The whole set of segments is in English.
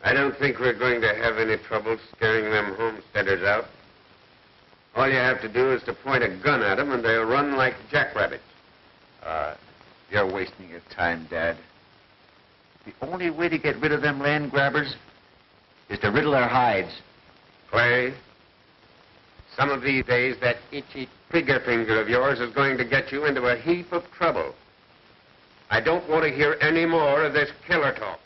I don't think we're going to have any trouble scaring them homesteaders out. All you have to do is to point a gun at them, and they'll run like jackrabbits. You're wasting your time, Dad. The only way to get rid of them land grabbers is to riddle their hides. Clay, some of these days, that itchy trigger finger of yours is going to get you into a heap of trouble. I don't want to hear any more of this killer talk.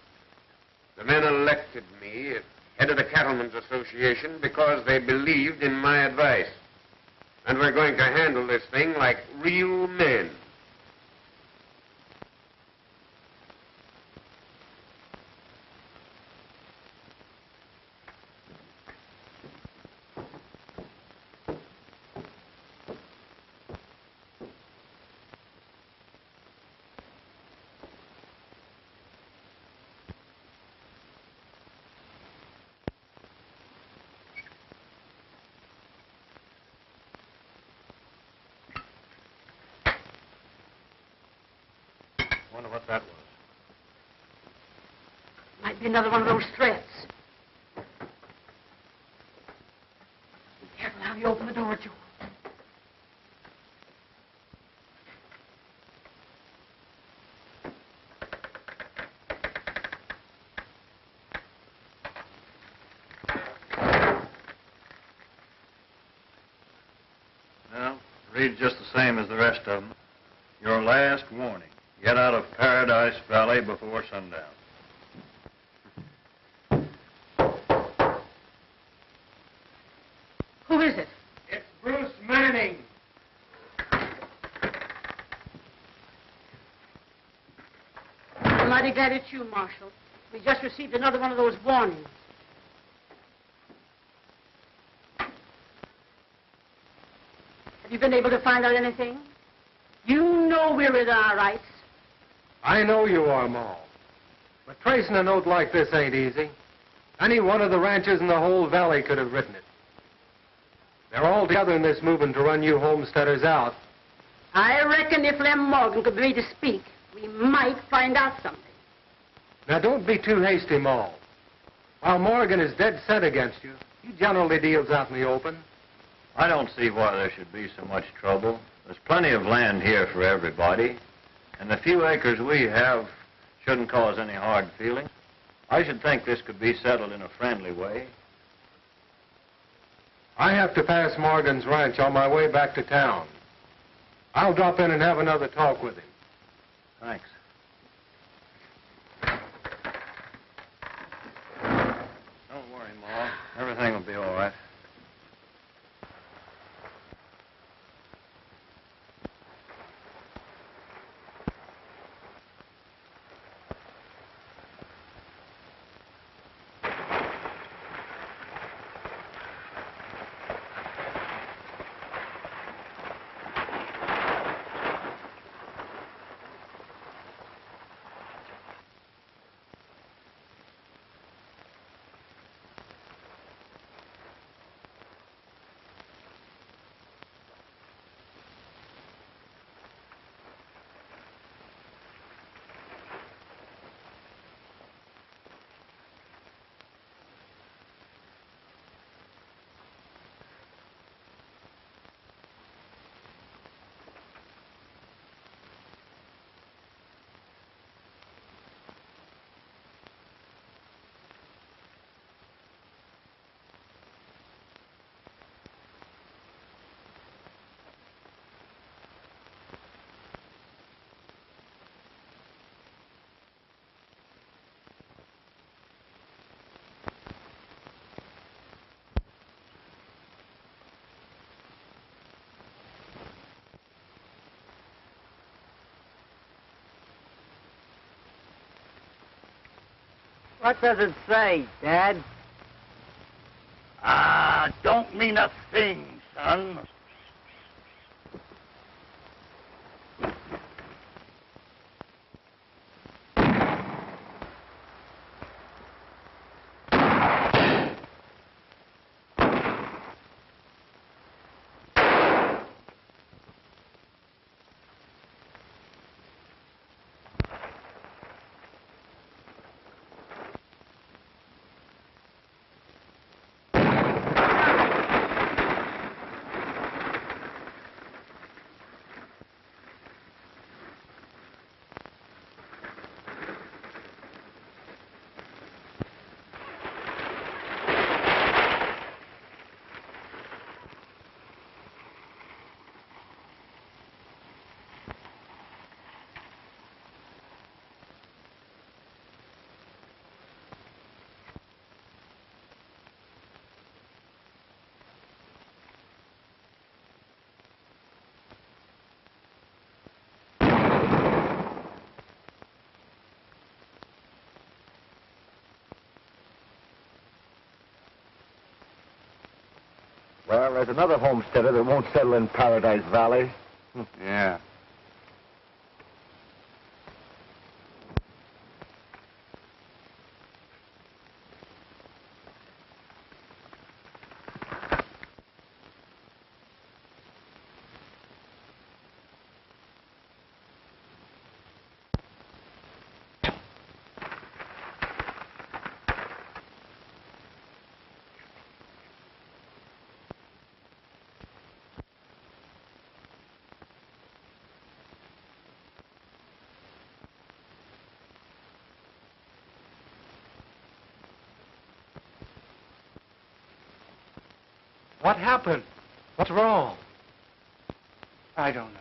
The men elected me as head of the Cattlemen's Association because they believed in my advice. And we're going to handle this thing like real men. Wonder what that was. Might be another one of those threats. Be careful how you open the door, Joe. Well, reads just the same as the rest of them. Your last warning. Get out of Paradise Valley before sundown. Who is it? It's Bruce Manning. I'm mighty glad it's you, Marshal. We just received another one of those warnings. Have you been able to find out anything? You know we're in our rights. I know you are, Ma. But tracing a note like this ain't easy. Any one of the ranchers in the whole valley could have written it. They're all together in this movement to run you homesteaders out. I reckon if Lem Morgan could be made to speak, we might find out something. Now, don't be too hasty, Ma. While Morgan is dead set against you, he generally deals out in the open. I don't see why there should be so much trouble. There's plenty of land here for everybody, and the few acres we have shouldn't cause any hard feelings. I should think this could be settled in a friendly way. I have to pass Morgan's ranch on my way back to town. I'll drop in and have another talk with him. Thanks. Don't worry, Ma. Everything will be all right. What does it say, Dad? Don't mean a thing, son. Well, there's another homesteader that won't settle in Paradise Valley. Yeah. What happened? What's wrong? I don't know.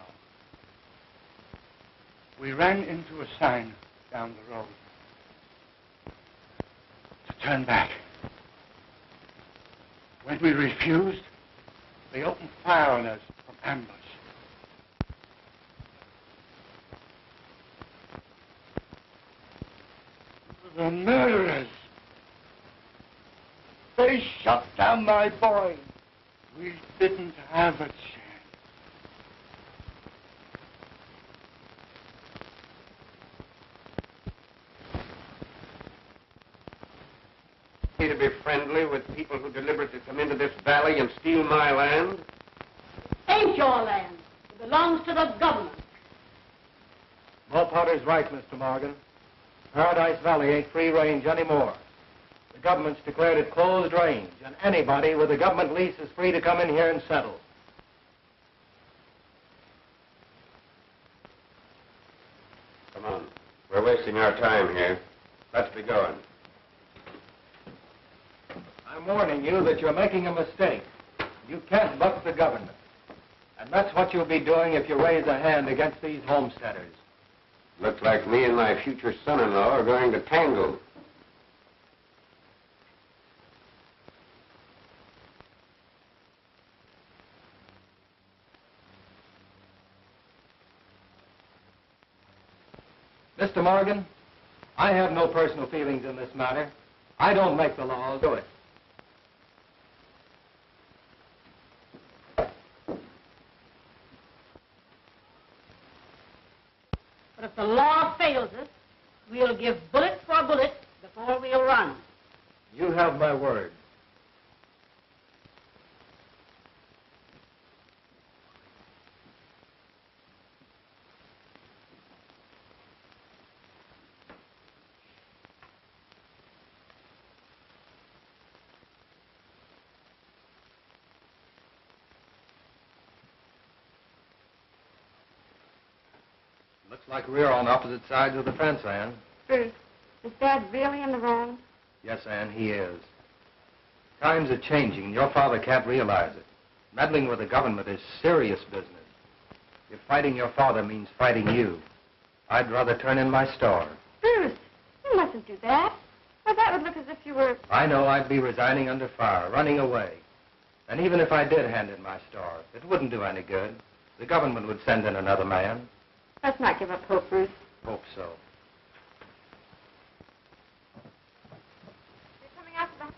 We ran into a sign down the road to turn back. When we refused, they opened fire on us from ambush. The murderers! They shot down my boy. We didn't have a chance. To be friendly with people who deliberately come into this valley and steal my land? Ain't your land. It belongs to the government. Mulpotter's right, Mr. Morgan. Paradise Valley ain't free range anymore. The government's declared it closed range, and anybody with a government lease is free to come in here and settle. Come on. We're wasting our time here. Let's be going. I'm warning you that you're making a mistake. You can't buck the government. And that's what you'll be doing if you raise a hand against these homesteaders. Looks like me and my future son-in-law are going to tangle. Mr. Morgan, I have no personal feelings in this matter. I don't make the laws. Do it. But if the law fails us, we'll give bullet for bullet before we'll run. You have my word. Looks like we're on opposite sides of the fence, Anne. Bruce, is Dad really in the wrong? Yes, Anne, he is. Times are changing, and your father can't realize it. Meddling with the government is serious business. If fighting your father means fighting you, I'd rather turn in my store. Bruce, you mustn't do that. Why, that would look as if you were... I know I'd be resigning under fire, running away. And even if I did hand in my store, it wouldn't do any good. The government would send in another man. Let's not give up hope, Bruce. Hope so. You're coming out to the...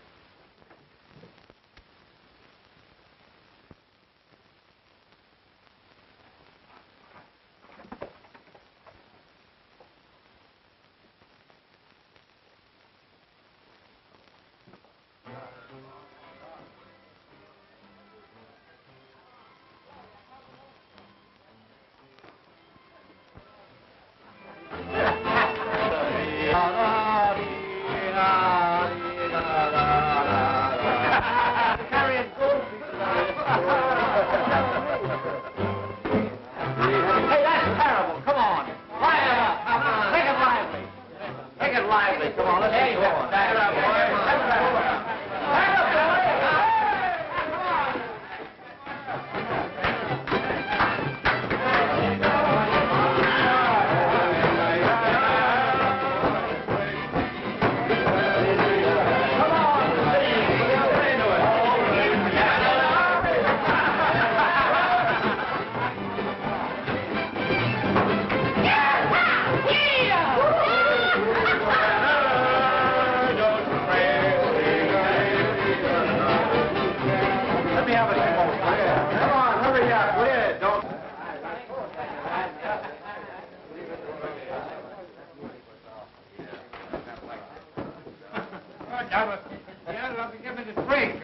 Calvert. Yeah, I'll give me the drink.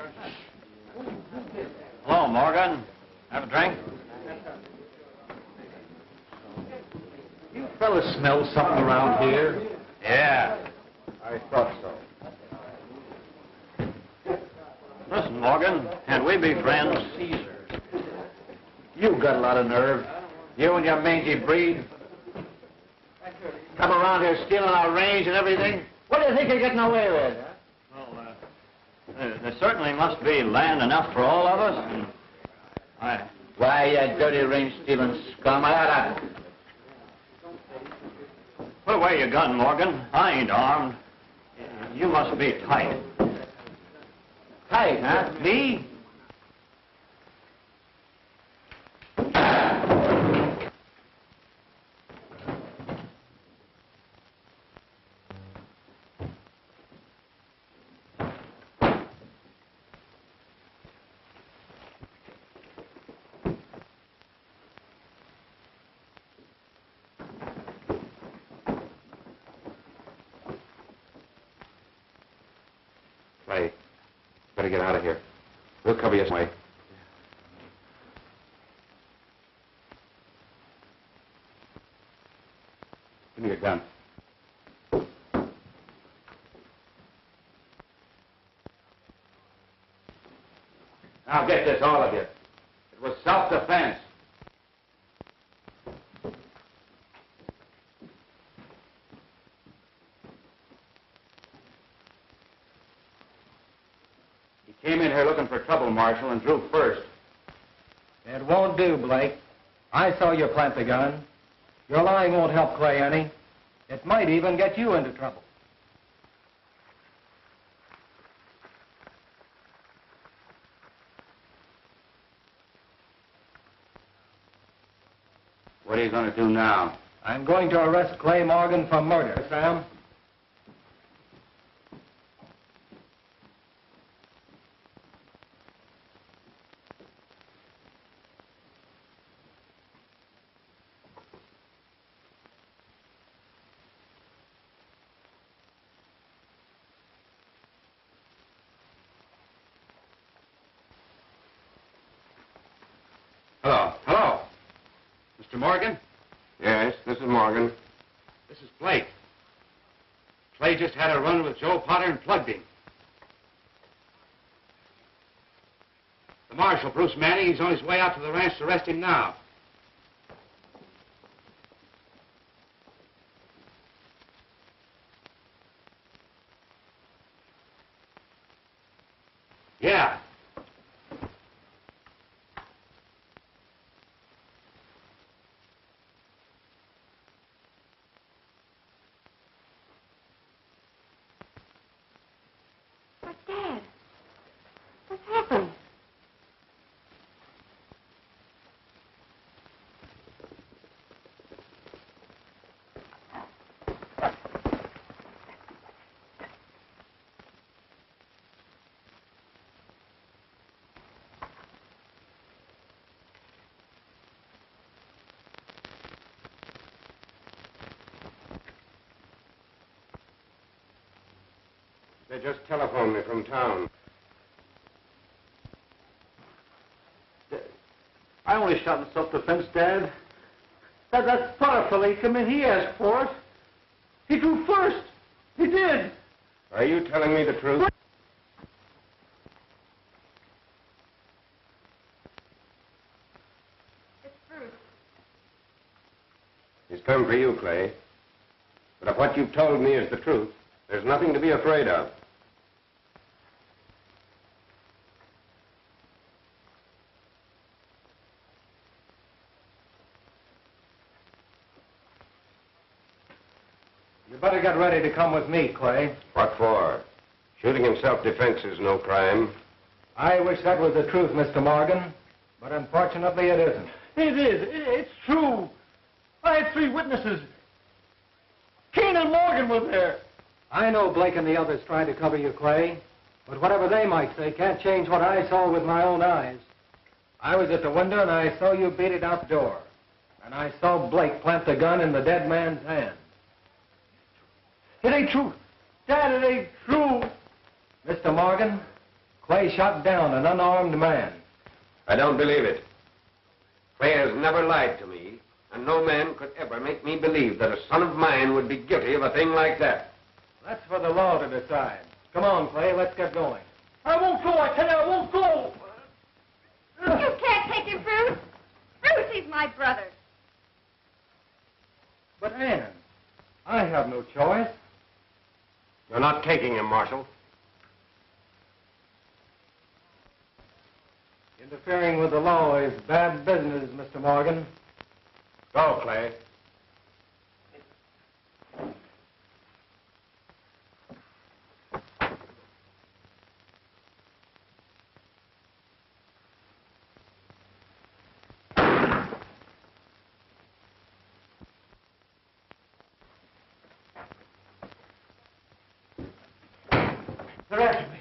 Hello, Morgan. Have a drink? You fellas smell something around here? Yeah. I thought so. Listen, Morgan, can't we be friends? You've got a lot of nerve. You and your mangy breed. Come around here stealing our range and everything. What do you think you're getting away with? Huh? Well, there certainly must be land enough for all of us. And Why, you dirty range-stealing scum. put away your gun, Morgan. I ain't armed. You must be tight. Tight, huh? Me? Clay, better get out of here. We'll cover you way. Give me your gun. Now get this, all of you. It was self-defense. He came in here looking for trouble, Marshal, and drew first. It won't do, Blake. I saw you plant the gun. Your lying won't help Clay any. It might even get you into trouble. What are you going to do now? I'm going to arrest Clay Morgan for murder, Sam. Hello. Hello. Mr. Morgan? Yes, this is Morgan. This is Blake. Clay just had a run with Joe Potter and plugged him. The Marshal, Bruce Manning, he's on his way out to the ranch to arrest him now. Yeah. But, Dad, what's happened? They just telephoned me from town. I only shot in self-defense, Dad. That Potter fella, he come in, he asked for it. He drew first. He did. Are you telling me the truth? It's Bruce. He's come for you, Clay. But if what you've told me is the truth, there's nothing to be afraid of. You better get ready to come with me, Clay. What for? Shooting in self-defense is no crime. I wish that was the truth, Mr. Morgan, but unfortunately it isn't. It is. It's true. I had 3 witnesses. Kane and Morgan were there. I know Blake and the others tried to cover you, Clay, but whatever they might say can't change what I saw with my own eyes. I was at the window and I saw you beat it out the door. And I saw Blake plant the gun in the dead man's hand. It ain't true. Dad, it ain't true. Mr. Morgan, Clay shot down an unarmed man. I don't believe it. Clay has never lied to me, and no man could ever make me believe that a son of mine would be guilty of a thing like that. That's for the law to decide. Come on, Clay, let's get going. I won't go, I tell you, I won't go. You can't take him, Bruce. Bruce, he's my brother. But, Ann, I have no choice. You're not taking him, Marshal. Interfering with the law is bad business, Mr. Morgan. Go, Clay. They're after me.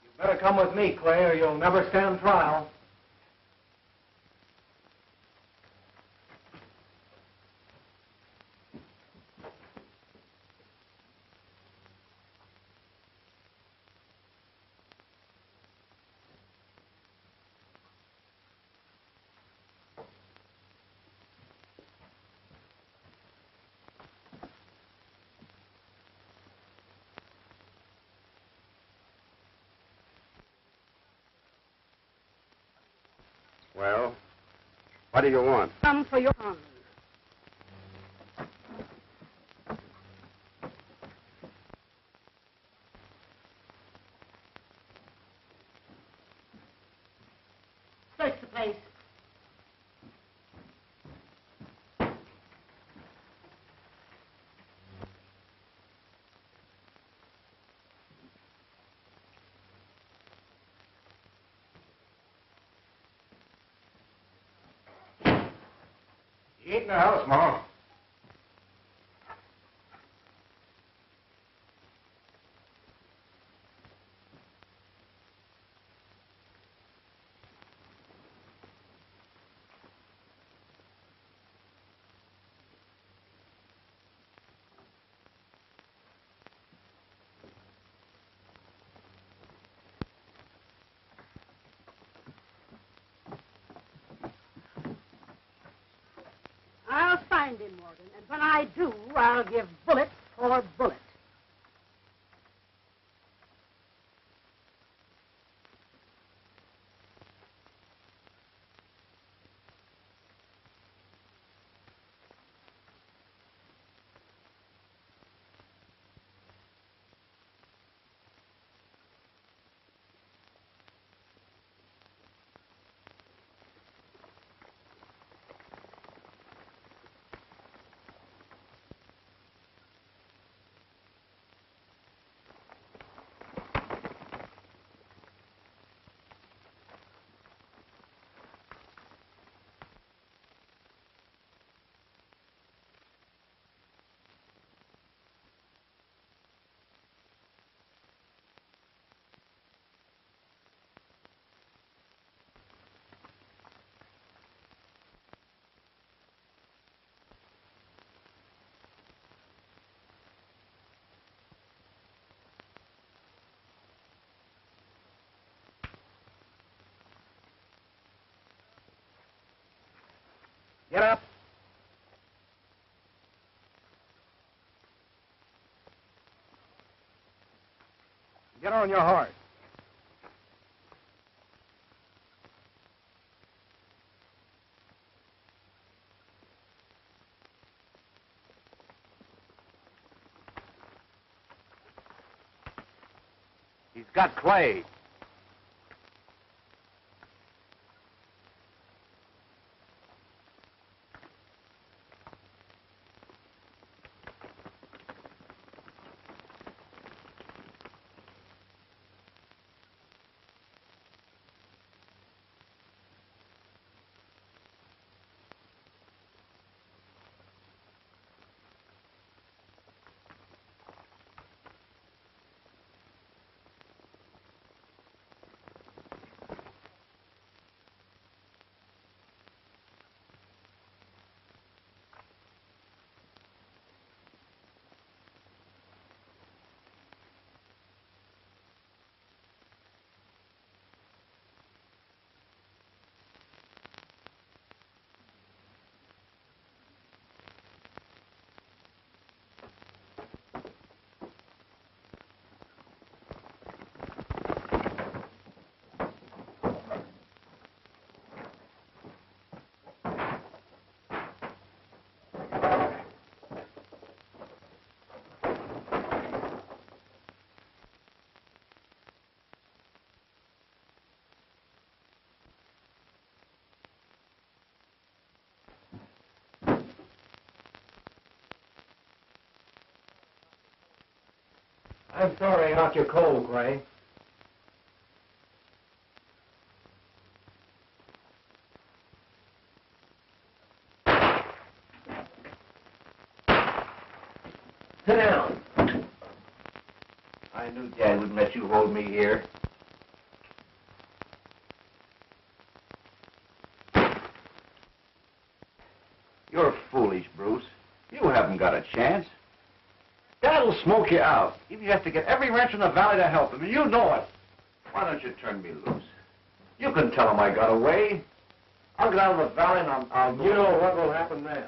You better come with me, Clay, or you'll never stand trial. Well, what do you want? Come for your son. Search the place. He ain't in the house, Ma. I'll find him, Morgan, and when I do, I'll give bullet for bullet. Get up. Get on your horse. He's got Clay. I'm sorry I knocked you cold, Gray. Sit down. I knew Dad wouldn't let you hold me here. You're foolish, Bruce. You haven't got a chance. Dad'll smoke you out. Even you have to get every ranch in the valley to help him, and you know it. Why don't you turn me loose? You can tell him I got away. I'll get out of the valley and I'll You know what will happen then.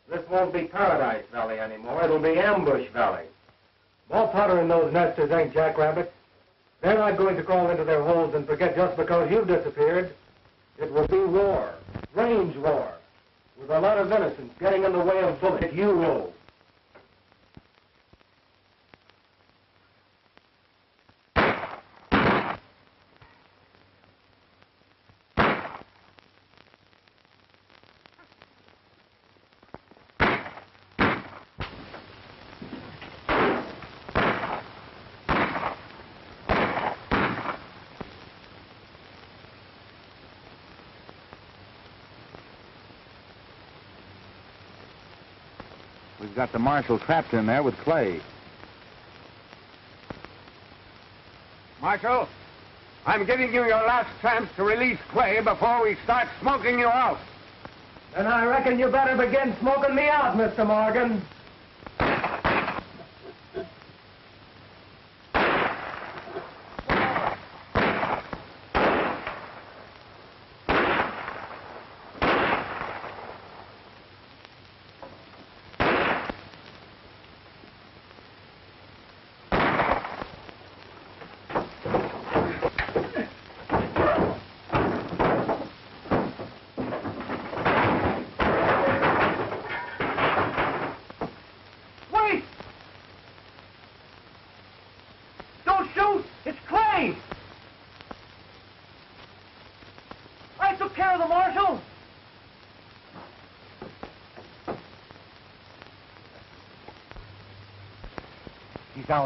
This won't be Paradise Valley anymore. It'll be Ambush Valley. Ball powder in those nesters ain't jackrabbits. They're not going to crawl into their holes and forget just because you've disappeared. It will be war, range war, with a lot of innocents getting in the way of bullets you will. We've got the marshal trapped in there with Clay. Marshal, I'm giving you your last chance to release Clay before we start smoking you out. Then I reckon you better begin smoking me out, Mr. Morgan.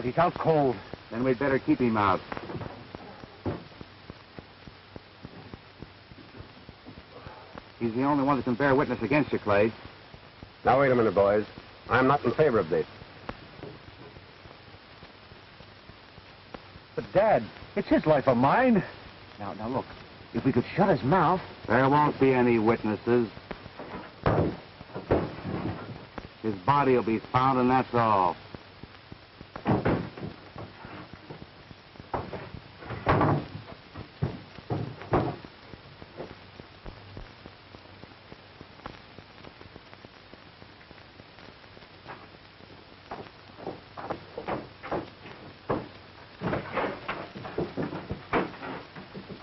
He's out cold. Then we'd better keep him out. He's the only one that can bear witness against you, Clay. Now, wait a minute, boys. I'm not in favor of this. But, Dad, it's his life or mine. Now, look. If we could shut his mouth... There won't be any witnesses. His body will be found, and that's all.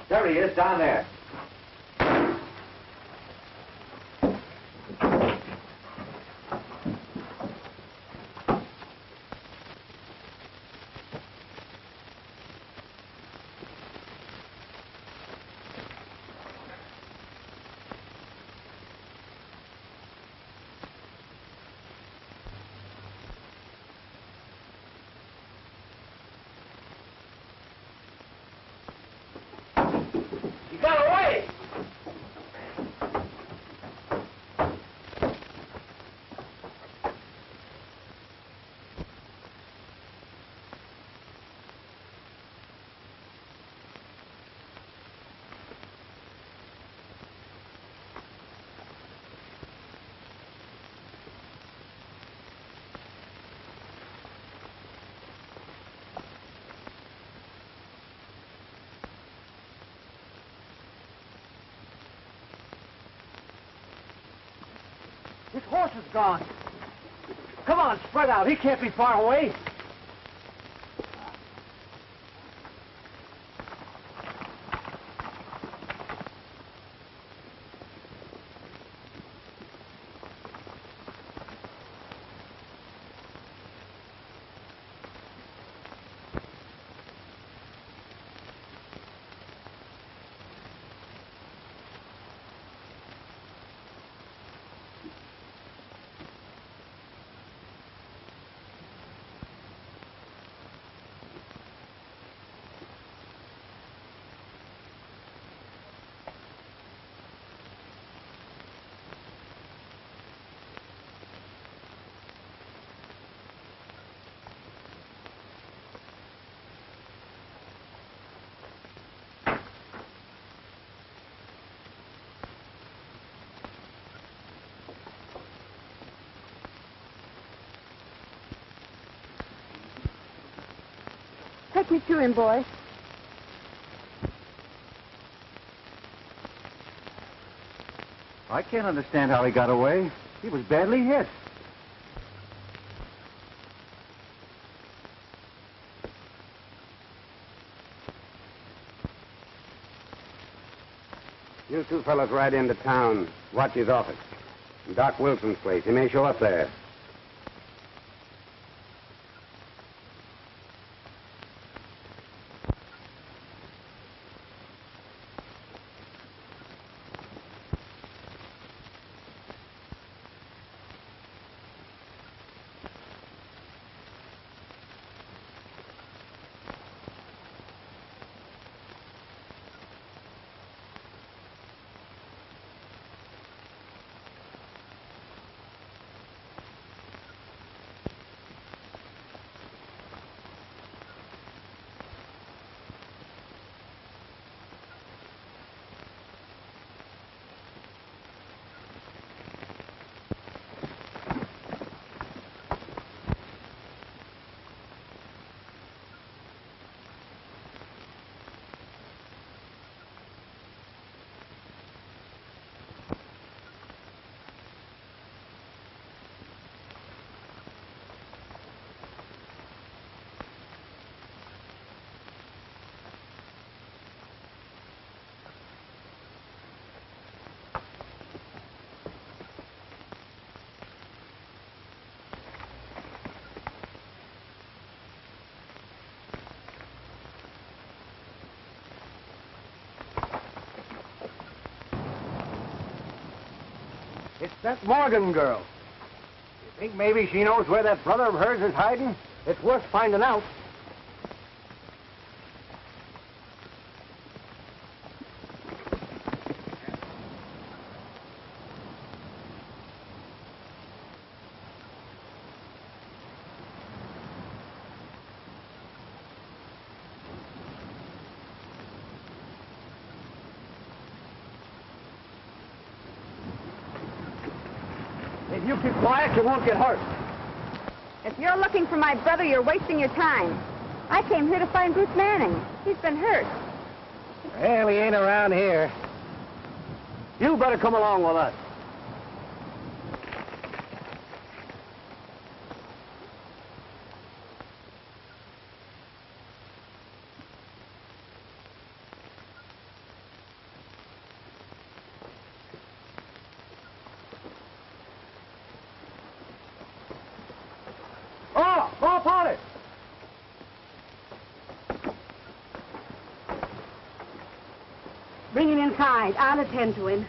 There he is, down there. His horse is gone. Come on, spread out. He can't be far away. Take me to him, boy. I can't understand how he got away. He was badly hit. You two fellas ride into town. Watch his office. Doc Wilson's place. He may show up there. It's that Morgan girl. You think maybe she knows where that brother of hers is hiding? It's worth finding out. If you keep quiet, you won't get hurt. If you're looking for my brother, you're wasting your time. I came here to find Bruce Manning. He's been hurt. Well, he ain't around here. You better come along with us. Bring him inside. I'll attend to him.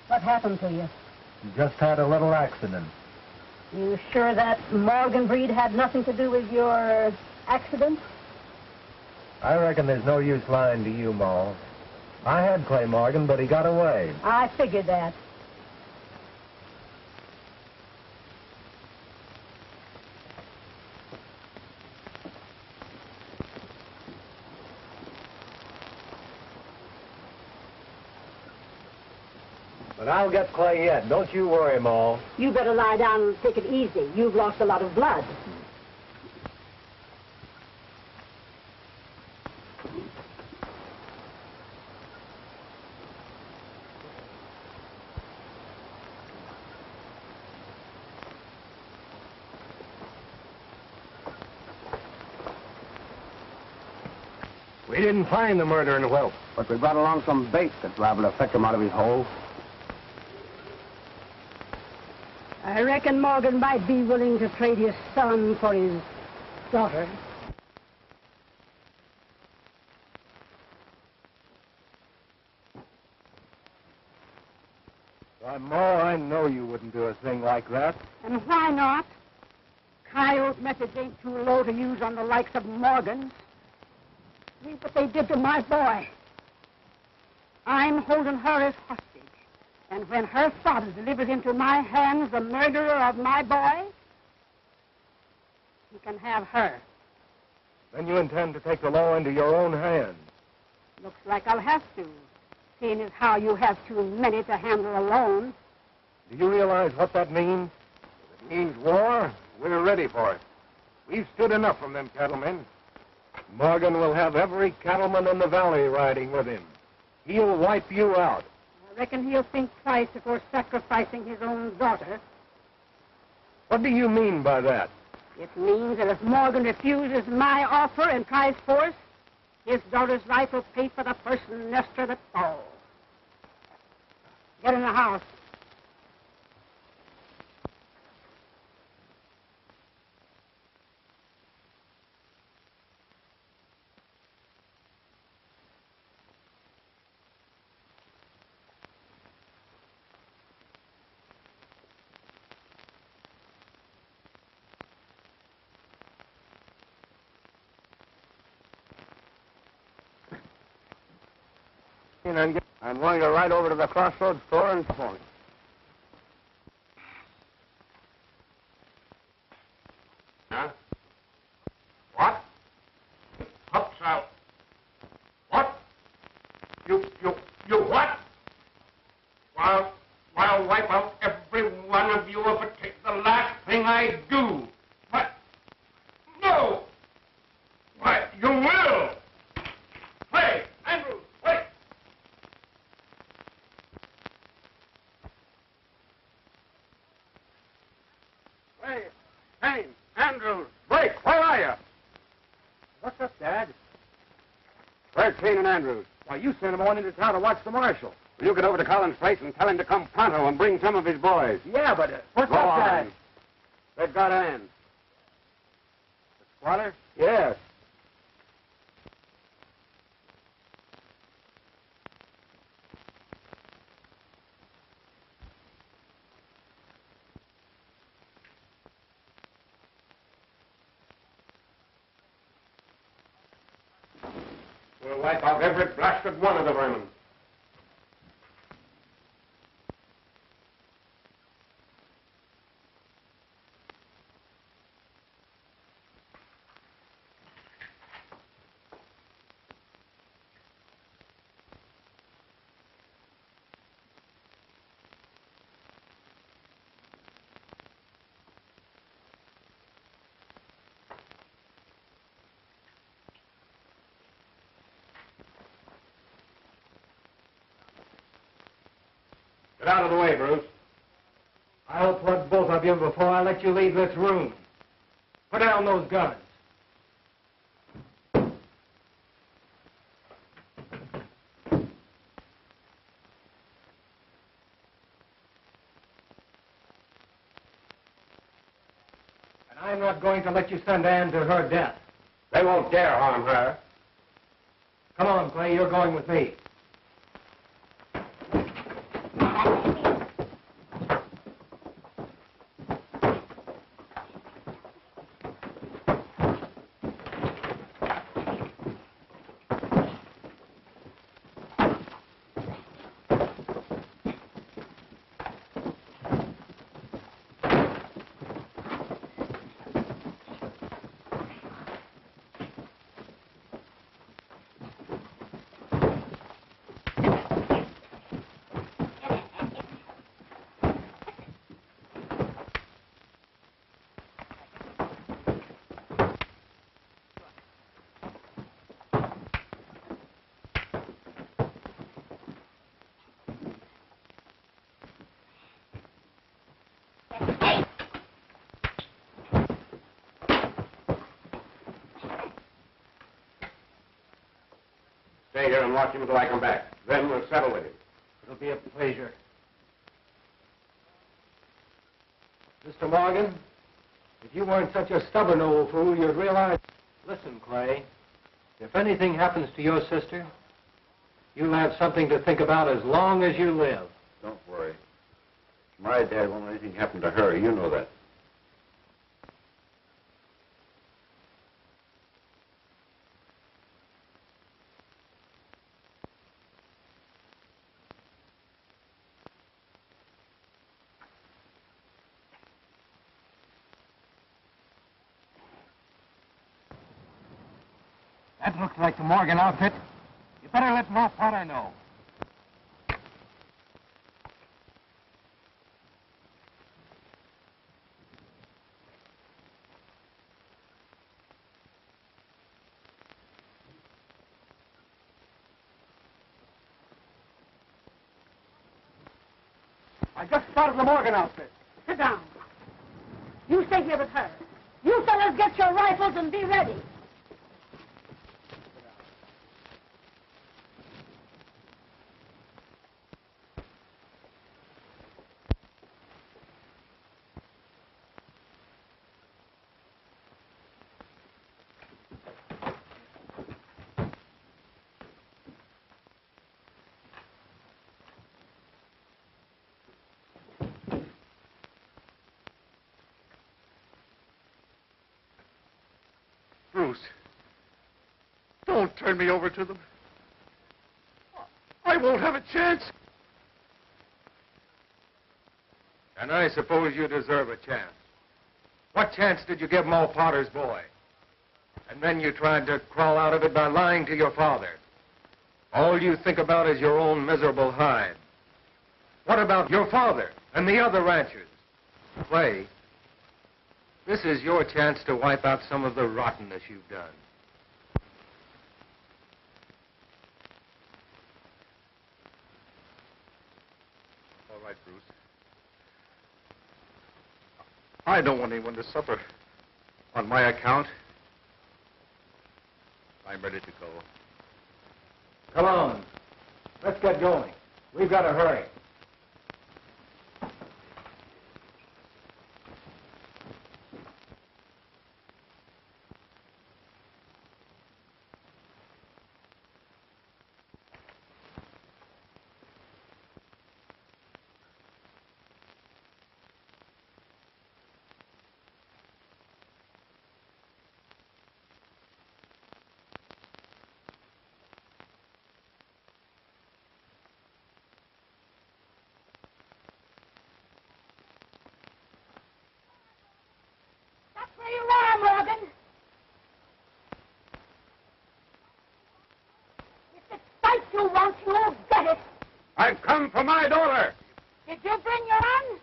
What happened to you? Just had a little accident. You sure that Morgan breed had nothing to do with your accident? I reckon there's no use lying to you, Ma. I had Clay Morgan, but he got away. I figured that. But I'll get Clay yet. Don't you worry, Ma. You better lie down and take it easy. You've lost a lot of blood. We didn't find the murdering whelp. But we brought along some bait that's liable to fetch him out of his hole. I reckon Morgan might be willing to trade his son for his daughter. Why, Ma, I know you wouldn't do a thing like that. And why not? Coyote methods ain't too low to use on the likes of Morgan's. See what they did to my boy. I'm holding her as hostage. And when her father delivers into my hands the murderer of my boy, he can have her. Then you intend to take the law into your own hands. Looks like I'll have to, seeing as how you have too many to handle alone. Do you realize what that means? If it means war, we're ready for it. We've stood enough from them cattlemen. Morgan will have every cattleman in the valley riding with him. He'll wipe you out. I reckon he'll think twice before sacrificing his own daughter. What do you mean by that? It means that if Morgan refuses my offer and tries force, his daughter's life will pay for the person nester that falls. Get in the house. I'm going to ride over to the Crossroads store and phone. Huh? What? Pups out. What? You what? Well, I'll wipe out every one of you if it takes the last thing I do. What? No! Why, you will! Hey, Andrews, wait! Hey, Andrews, Blake, where are you? What's up, Dad? Where's Kane and Andrews? Why, you sent them on into town to watch the marshal. Will you get over to Collins' place and tell him to come pronto and bring some of his boys? Yeah, but what's Go up, on. Dad? They've got Ann. The squatter? Yes. We'll wipe out every blasted one of the vermin. Get out of the way, Bruce. I'll plug both of you before I let you leave this room. Put down those guns. And I'm not going to let you send Ann to her death. They won't dare harm her. Come on, Clay, you're going with me. Stay here and watch him until I come back. Then we'll settle with him. It'll be a pleasure. Mr. Morgan, if you weren't such a stubborn old fool, you'd realize... Listen, Clay, if anything happens to your sister, you'll have something to think about as long as you live. Don't worry. My dad won't let anything happen to her. You know that. That looks like the Morgan outfit. You better let Ma Potter know. I just spotted the Morgan outfit. Sit down. You stay here with her. You fellas get your rifles and be ready. Bruce, don't turn me over to them. I won't have a chance. And I suppose you deserve a chance. What chance did you give Mo Potter's boy? And then you tried to crawl out of it by lying to your father. All you think about is your own miserable hide. What about your father and the other ranchers? Clay, this is your chance to wipe out some of the rottenness you've done. All right, Bruce. I don't want anyone to suffer on my account. I'm ready to go. Come on. Let's get going. We've got to hurry. Where you are, Morgan. If it's fight you want, you'll get it. I've come for my daughter. Did you bring your gun?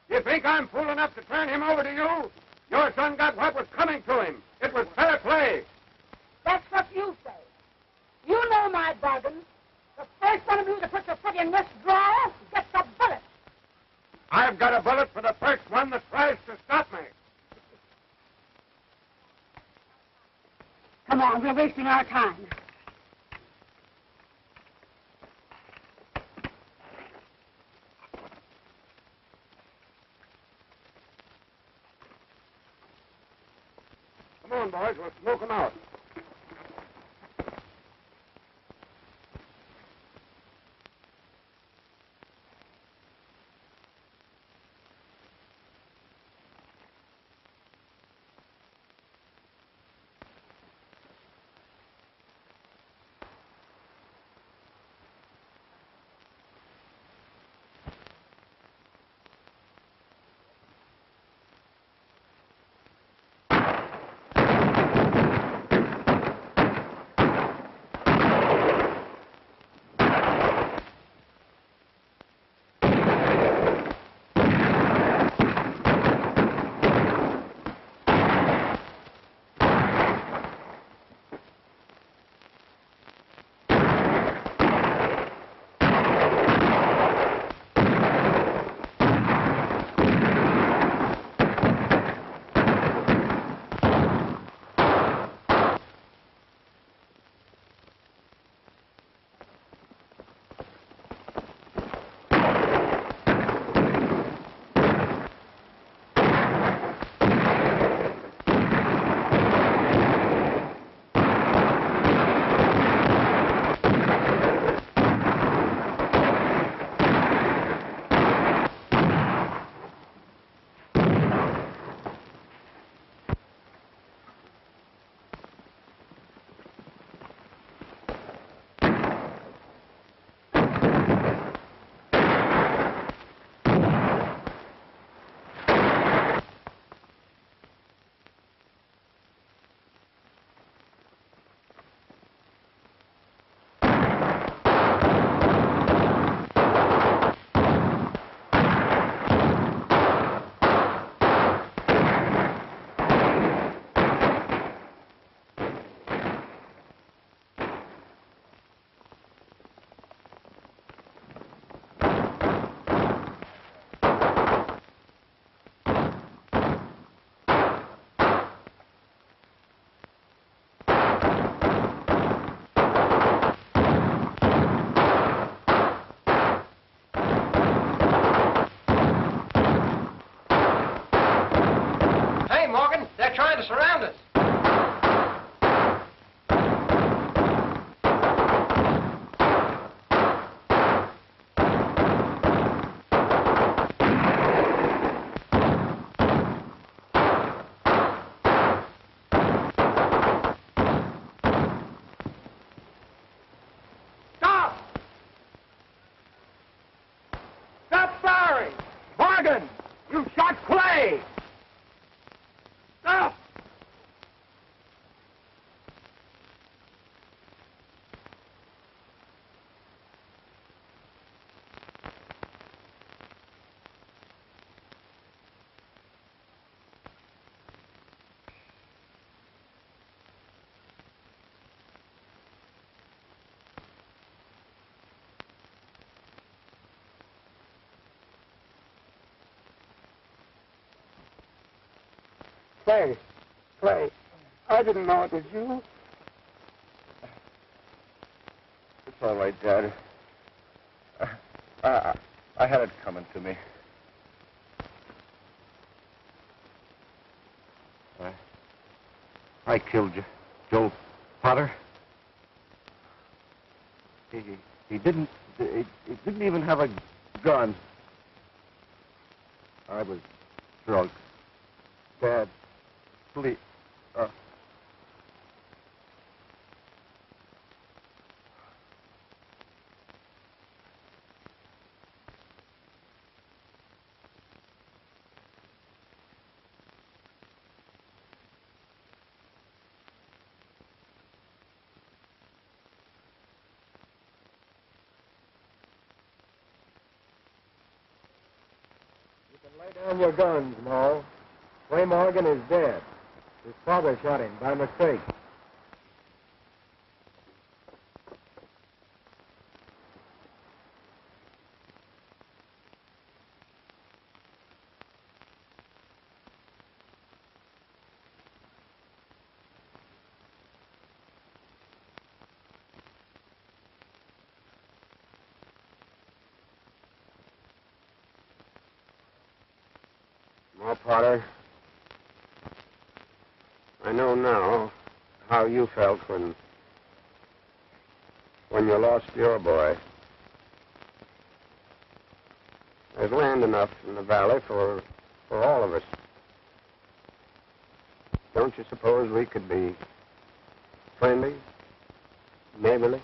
You think I'm fool enough to turn him over to you? Your son got what was coming to him. It was fair play. That's what you say. You know my bargain. The first one of you to put your foot in this drawer gets a bullet. I've got a bullet for the first one that tries to stop me. Come on, we're wasting our time. Come on, boys, we'll smoke 'em out. trying to surround us. Clay, I didn't know it was you. It's all right, Dad. I had it coming to me. I killed Joe Potter. He didn't even have a gun. I was drunk. Dad, please. Lay down your guns, Mo. Clay Morgan is dead. His father shot him by mistake. Well, Potter, I know now how you felt when you lost your boy. There's land enough in the valley for all of us. Don't you suppose we could be friendly, neighborly?